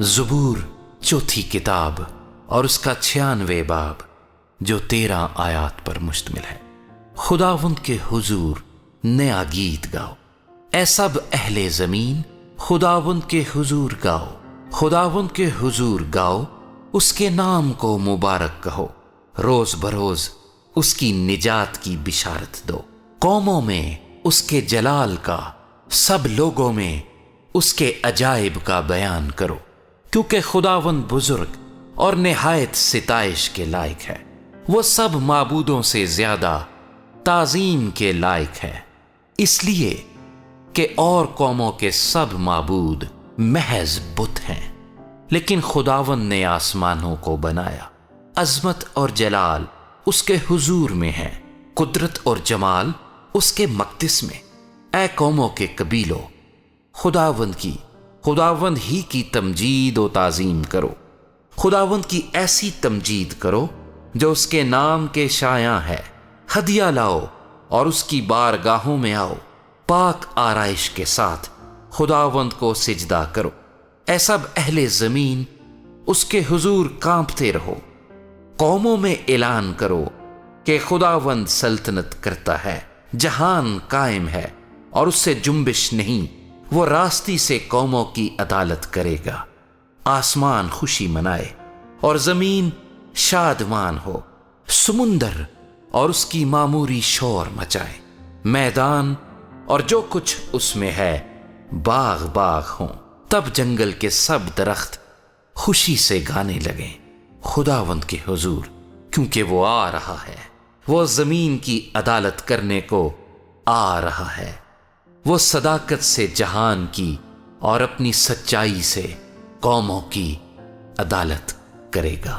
زبور چوتھی کتاب اور اس کا 96 باب جو 13 آیات پر مشتمل ہے۔ خداوند کے حضور نیا گیت گاؤ، اے سب اہل زمین خداوند کے حضور گاؤ، خداوند کے حضور گاؤ، اس کے نام کو مبارک کہو، روز بروز اس کی نجات کی بشارت دو، قوموں میں اس کے جلال کا، سب لوگوں میں اس کے عجائب کا بیان کرو، کیونکہ خداوند بزرگ اور نہایت ستائش کے لائق ہے، وہ سب معبودوں سے زیادہ تعظیم کے لائق ہے، اس لیے کہ اور قوموں کے سب معبود محض بت ہیں، لیکن خداوند نے آسمانوں کو بنایا، عظمت اور جلال اس کے حضور میں ہے، قدرت اور جمال اس کے مقدس میں۔ اے قوموں کے قبیلوں، خداوند ہی کی تمجید و تعظیم کرو، خداوند کی ایسی تمجید کرو جو اس کے نام کے شایع ہے، ہدیہ لاؤ اور اس کی بارگاہوں میں آؤ، پاک آرائش کے ساتھ خداوند کو سجدہ کرو، اے سب اہل زمین اس کے حضور کانپتے رہو، قوموں میں اعلان کرو کہ خداوند سلطنت کرتا ہے، جہان قائم ہے اور اس سے جنبش نہیں، وہ راستی سے قوموں کی عدالت کرے گا، آسمان خوشی منائے اور زمین شادمان ہو، سمندر اور اس کی معموری شور مچائے، میدان اور جو کچھ اس میں ہے باغ باغ ہوں، تب جنگل کے سب درخت خوشی سے گانے لگیں خداوند کے حضور، کیونکہ وہ آ رہا ہے، وہ زمین کی عدالت کرنے کو آ رہا ہے، وہ صداقت سے جہان کی اور اپنی سچائی سے قوموں کی عدالت کرے گا۔